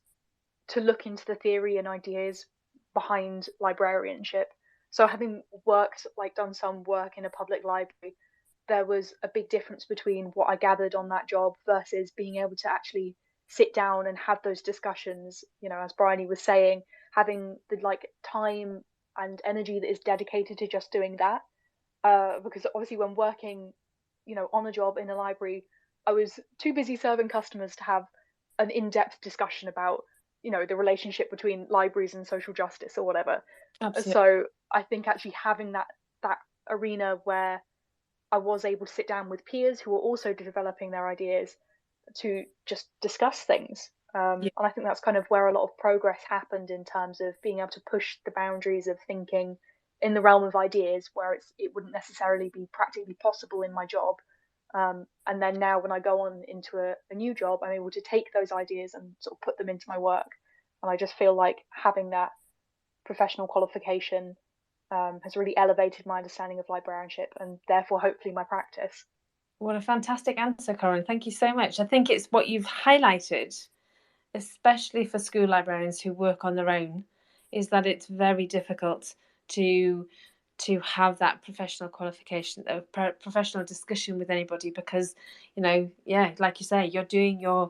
to look into the theory and ideas behind librarianship. So having done some work in a public library, there was a big difference between what I gathered on that job versus being able to actually sit down and have those discussions. As Briony was saying, having the time and energy that is dedicated to just doing that. Because obviously when working, on a job in a library, I was too busy serving customers to have an in-depth discussion about, the relationship between libraries and social justice or whatever. Absolutely. So I think actually having that arena where I was able to sit down with peers who were also developing their ideas to just discuss things. And I think that's kind of where a lot of progress happened in terms of being able to push the boundaries of thinking in the realm of ideas where it wouldn't necessarily be practically possible in my job. And then now when I go on into a new job, I'm able to take those ideas and sort of put them into my work. And I just feel like having that professional qualification has really elevated my understanding of librarianship and therefore hopefully my practice. What a fantastic answer, Corin. Thank you so much. I think it's what you've highlighted, especially for school librarians who work on their own, is that it's very difficult to have that professional qualification, a professional discussion with anybody, because like you say, you're doing your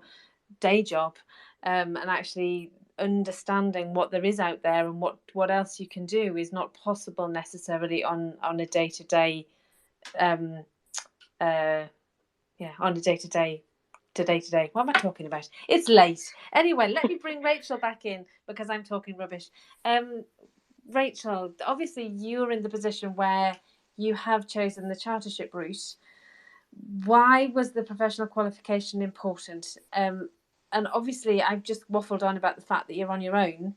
day job, and actually understanding what there is out there and what else you can do is not possible necessarily on a day-to-day on a day-to-day what am I talking about? It's late. Anyway, let me bring Rachel back in because I'm talking rubbish. Rachel, obviously you're in the position where you have chosen the chartership route. Why was the professional qualification important? And obviously I've just waffled on about the fact that you're on your own.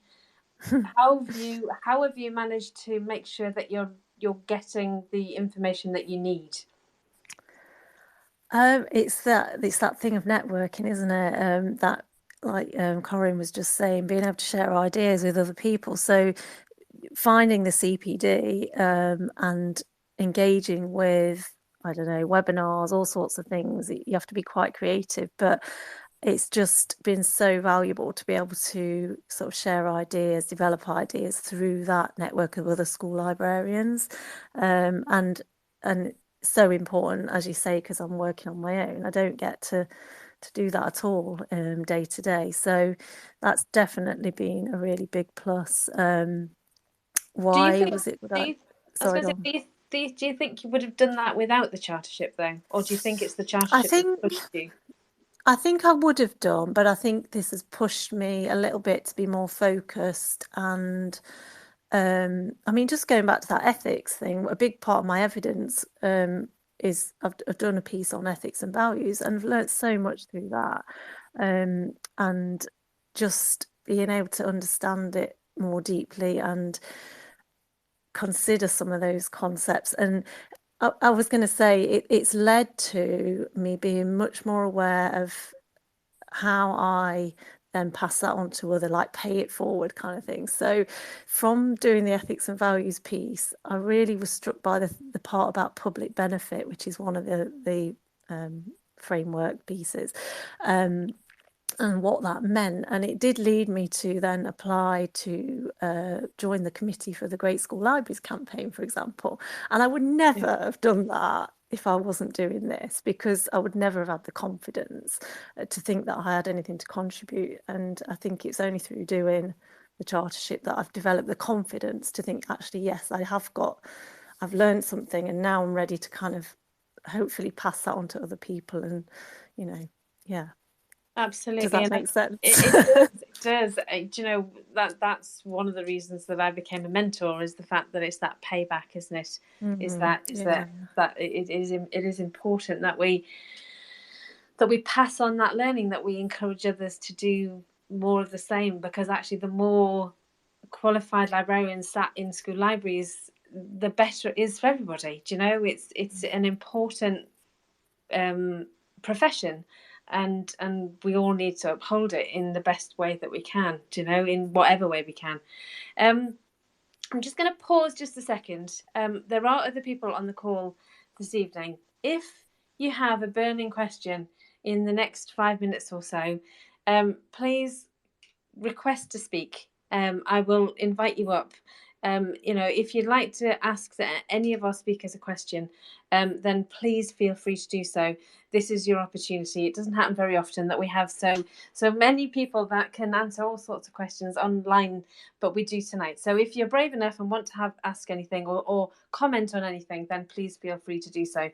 How have you managed to make sure that you're getting the information that you need? It's that thing of networking, isn't it? That Corin was just saying, being able to share ideas with other people. So finding the CPD and engaging with, I don't know, webinars, all sorts of things. You have to be quite creative, but it's just been so valuable to be able to sort of share ideas, develop ideas through that network of other school librarians, and so important, as you say, because I'm working on my own. I don't get to do that at all day to day. So that's definitely been a really big plus. Why was it? Do you think you would have done that without the chartership though, or do you think it's the chartership that pushed you? I think I would have done, but I think this has pushed me a little bit to be more focused. And I mean, just going back to that ethics thing, a big part of my evidence is I've done a piece on ethics and values, and I've learnt so much through that, and just being able to understand it more deeply and consider some of those concepts. And I was going to say it's led to me being much more aware of how I then pass that on to other, like pay it forward kind of thing. So from doing the ethics and values piece, I really was struck by the part about public benefit, which is one of the framework pieces, and what that meant. And it did lead me to then apply to join the committee for the Great School Libraries campaign, for example. And I would never have done that if I wasn't doing this, because I would never have had the confidence to think that I had anything to contribute. And I think it's only through doing the chartership that I've developed the confidence to think, actually, yes, I've learned something, and now I'm ready to kind of hopefully pass that on to other people. And, you know, yeah. Absolutely. Does that make sense? It does. Do you know, that's one of the reasons that I became a mentor, is the fact that it's that payback, isn't it? That it is important that we pass on that learning, that we encourage others to do more of the same, because actually the more qualified librarians sat in school libraries, the better it is for everybody. Do you know, it's an important profession. And we all need to uphold it in the best way that we can, you know, in whatever way we can. I'm just going to pause just a second. There are other people on the call this evening. If you have a burning question in the next 5 minutes or so, please request to speak. I will invite you up. You know, if you'd like to ask any of our speakers a question, then please feel free to do so. This is your opportunity. It doesn't happen very often that we have so many people that can answer all sorts of questions online, but we do tonight. So if you're brave enough and want to ask anything or comment on anything, then please feel free to do so.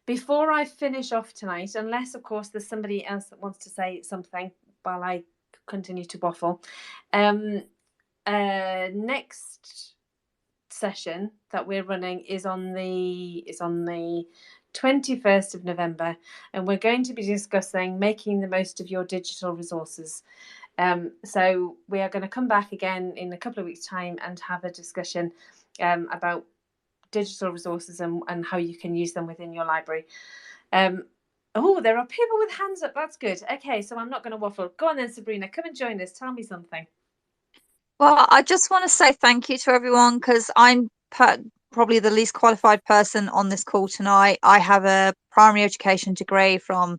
Before I finish off tonight, unless of course there's somebody else that wants to say something while I continue to waffle, next session that we're running is on the 21st of November, and we're going to be discussing making the most of your digital resources. So we are going to come back again in a couple of weeks' time and have a discussion about digital resources and how you can use them within your library. Oh, there are people with hands up. That's good. Okay, so I'm not going to waffle. Go on then, Sabrina. Come and join us. Tell me something. Well, I just want to say thank you to everyone, because I'm probably the least qualified person on this call tonight. I have a primary education degree from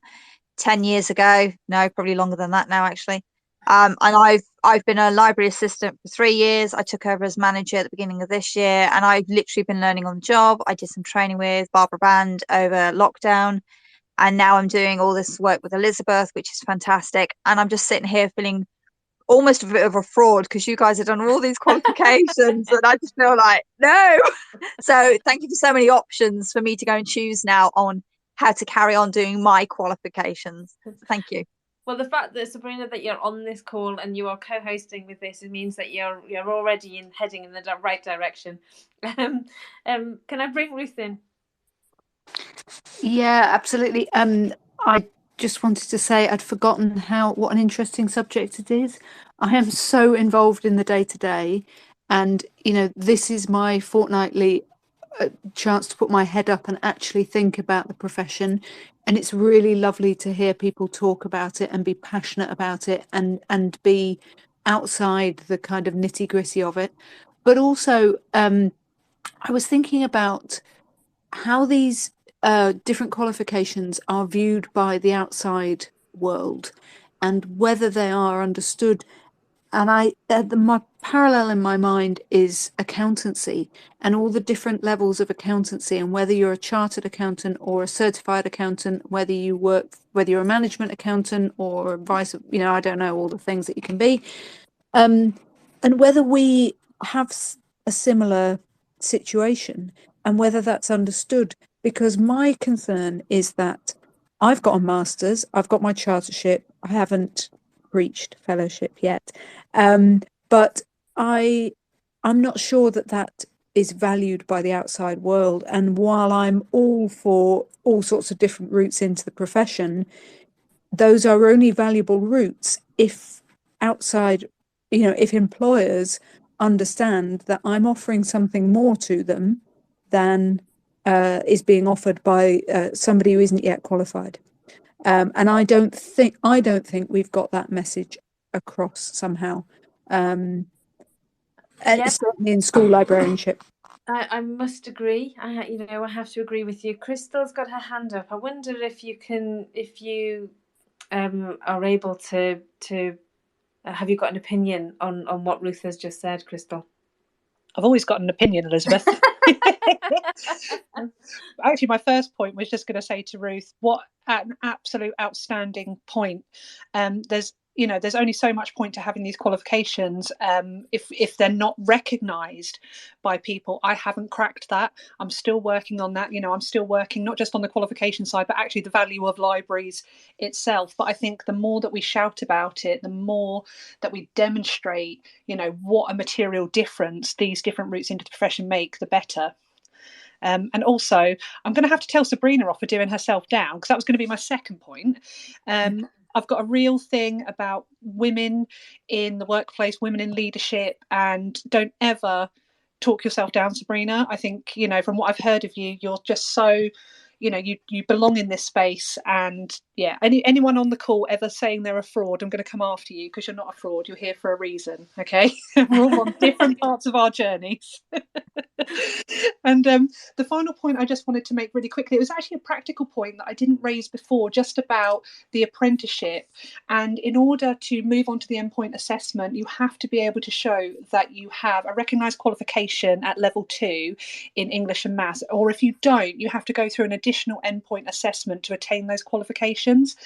10 years ago. No, probably longer than that now, actually. And I've been a library assistant for 3 years. I took over as manager at the beginning of this year, and I've literally been learning on the job. I did some training with Barbara Band over lockdown, and now I'm doing all this work with Elizabeth, which is fantastic. And I'm just sitting here feeling almost a bit of a fraud, because you guys have done all these qualifications and I just feel like, no. So thank you for so many options for me to go and choose now on how to carry on doing my qualifications. Thank you. Well, the fact that, Sabrina, that you're on this call and you are co-hosting with this, it means that you're already heading in the right direction. Can I bring Ruth in? Yeah, absolutely. I just wanted to say I'd forgotten what an interesting subject it is. I am so involved in the day-to-day, and you know, this is my fortnightly chance to put my head up and actually think about the profession, and it's really lovely to hear people talk about it and be passionate about it and be outside the kind of nitty gritty of it. But also, I was thinking about how these different qualifications are viewed by the outside world and whether they are understood. And my parallel in my mind is accountancy and all the different levels of accountancy, and whether you're a chartered accountant or a certified accountant, whether you're a management accountant or vice, I don't know, all the things that you can be. And whether we have a similar situation and whether that's understood, because my concern is that I've got a master's, I've got my chartership, I haven't reached fellowship yet, but I'm not sure that is valued by the outside world. And while I'm all for all sorts of different routes into the profession, those are only valuable routes if if employers understand that I'm offering something more to them than is being offered by somebody who isn't yet qualified. And I don't think we've got that message across somehow. Certainly in school librarianship. I must agree. I have to agree with you. Krystal's got her hand up. I wonder if you are able to have you got an opinion on what Ruth has just said, Krystal? I've always got an opinion, Elizabeth. Actually, my first point was just going to say to Ruth, what an absolute outstanding point. There's only so much point to having these qualifications if they're not recognised by people. I haven't cracked that. I'm still working on that. I'm still working not just on the qualification side, but actually the value of libraries itself. But I think the more that we shout about it, the more that we demonstrate, what a material difference these different routes into the profession make, the better. And also, I'm going to have to tell Sabrina off for doing herself down, because that was going to be my second point. I've got a real thing about women in the workplace, women in leadership, and don't ever talk yourself down, Sabrina. I think, from what I've heard of you, you're just so, you belong in this space. And yeah, anyone on the call ever saying they're a fraud, I'm going to come after you, because you're not a fraud. You're here for a reason, okay? We're all on different parts of our journeys. And the final point I just wanted to make really quickly, it was actually a practical point that I didn't raise before, just about the apprenticeship. And in order to move on to the endpoint assessment, you have to be able to show that you have a recognised qualification at level 2 in English and maths, or if you don't, you have to go through an additional endpoint assessment to attain those qualifications.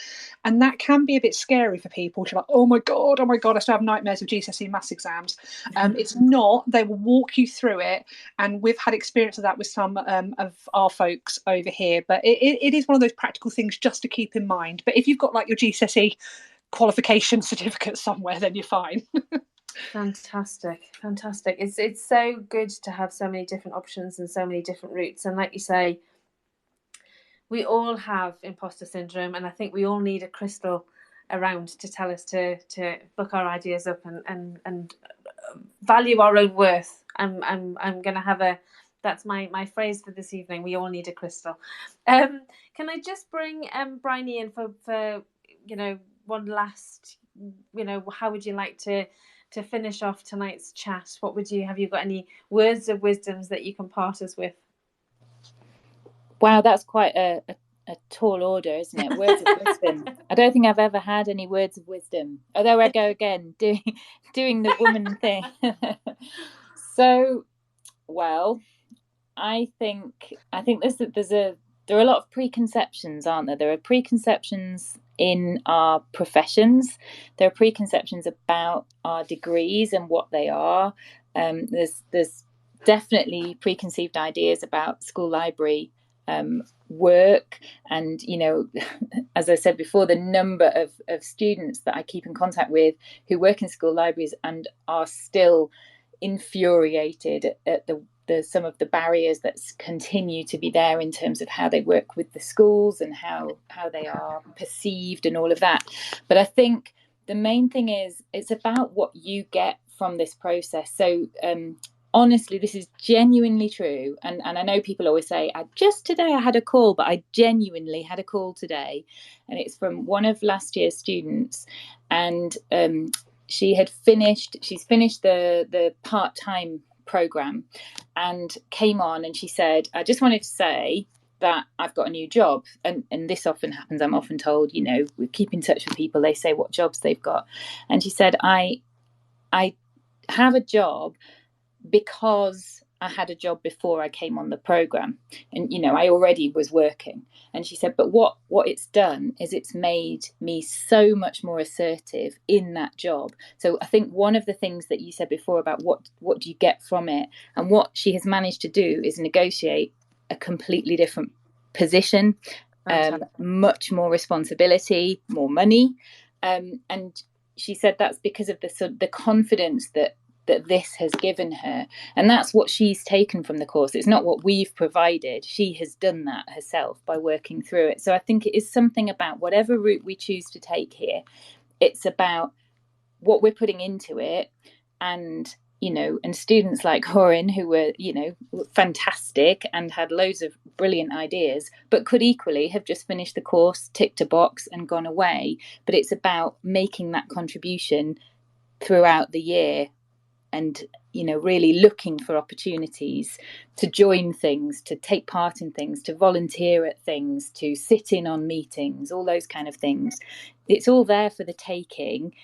And that can be a bit scary for people. You're like, oh my god, I still have nightmares of GCSE maths exams. It's not. They will walk you through it, and we've had experience of that with some of our folks over here. But it is one of those practical things just to keep in mind. But if you've got like your GCSE qualification certificate somewhere, then you're fine. Fantastic. It's so good to have so many different options and so many different routes. And like you say, we all have imposter syndrome, and I think we all need a Krystal around to tell us to book our ideas up and value our own worth. I'm going to have that's my phrase for this evening. We all need a Krystal. Can I just bring Briony in for one last, how would you like to finish off tonight's chat? Have you got any words of wisdoms that you can part us with? Wow, that's quite a tall order, isn't it? Words of wisdom. I don't think I've ever had any words of wisdom. Oh, there I go again, doing the woman thing. So, well, I think there are a lot of preconceptions, aren't there? There are preconceptions in our professions. There are preconceptions about our degrees and what they are. There's definitely preconceived ideas about school library work, and as I said before, the number of students that I keep in contact with who work in school libraries and are still infuriated at some of the barriers that continue to be there in terms of how they work with the schools and how they are perceived and all of that. But I think the main thing is it's about what you get from this process. So honestly, this is genuinely true. And I know people always say, just today I had a call, but I genuinely had a call today. And it's from one of last year's students. And she's finished the part-time program and came on, and she said, I just wanted to say that I've got a new job. And this often happens. I'm often told, we keep in touch with people, they say what jobs they've got. And she said, I have a job because I had a job before I came on the program, and I already was working. And she said, but what it's done is it's made me so much more assertive in that job. So I think one of the things that you said before about what do you get from it, and what she has managed to do is negotiate a completely different position, much more responsibility, more money, and she said that's because of the confidence that this has given her. And that's what she's taken from the course. It's not what we've provided. She has done that herself by working through it. So I think it is something about whatever route we choose to take here, it's about what we're putting into it. And and students like Corin, who were fantastic and had loads of brilliant ideas, but could equally have just finished the course, ticked a box and gone away. But it's about making that contribution throughout the year, and really looking for opportunities to join things, to take part in things, to volunteer at things, to sit in on meetings, all those kind of things. It's all there for the taking,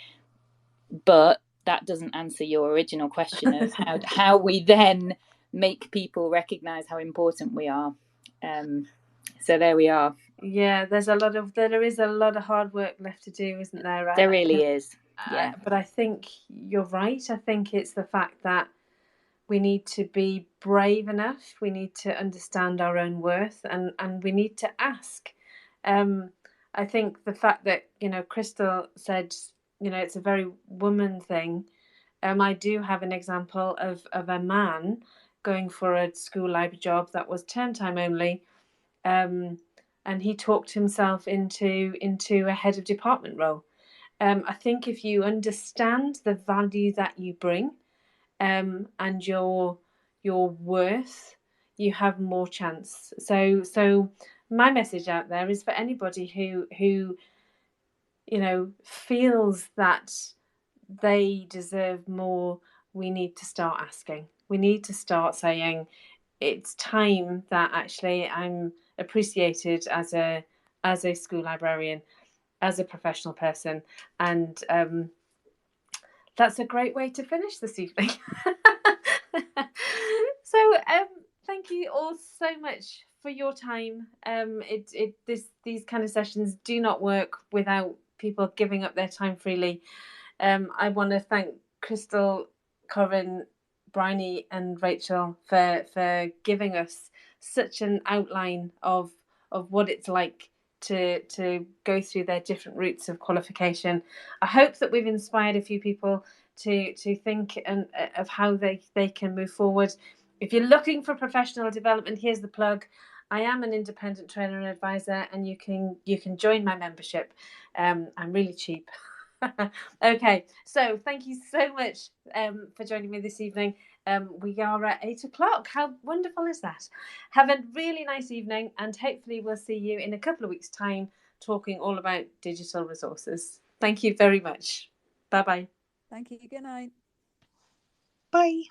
but that doesn't answer your original question of how we then make people recognise how important we are. So there we are. Yeah, there is a lot of hard work left to do, isn't there? Right? There really is. Yeah. But I think you're right. I think it's the fact that we need to be brave enough. We need to understand our own worth, and we need to ask. I think the fact that Krystal said it's a very woman thing. I do have an example of a man going for a school library job that was term time only, and he talked himself into a head of department role. I think if you understand the value that you bring, and your worth, you have more chance. So my message out there is for anybody who feels that they deserve more, we need to start asking. We need to start saying, it's time that actually I'm appreciated as a school librarian, as a professional person. And that's a great way to finish this evening. So thank you all so much for your time. These kind of sessions do not work without people giving up their time freely. I want to thank Krystal, Corin, Briony and Rachel for giving us such an outline of what it's like to go through their different routes of qualification. I hope that we've inspired a few people to think of how they can move forward. If you're looking for professional development, here's the plug. I am an independent trainer and advisor, and you can join my membership. I'm really cheap. Okay, so thank you so much for joining me this evening. We are at 8:00. How wonderful is that? Have a really nice evening, and hopefully we'll see you in a couple of weeks' time talking all about digital resources. Thank you very much. Bye-bye. Thank you. Good night. Bye.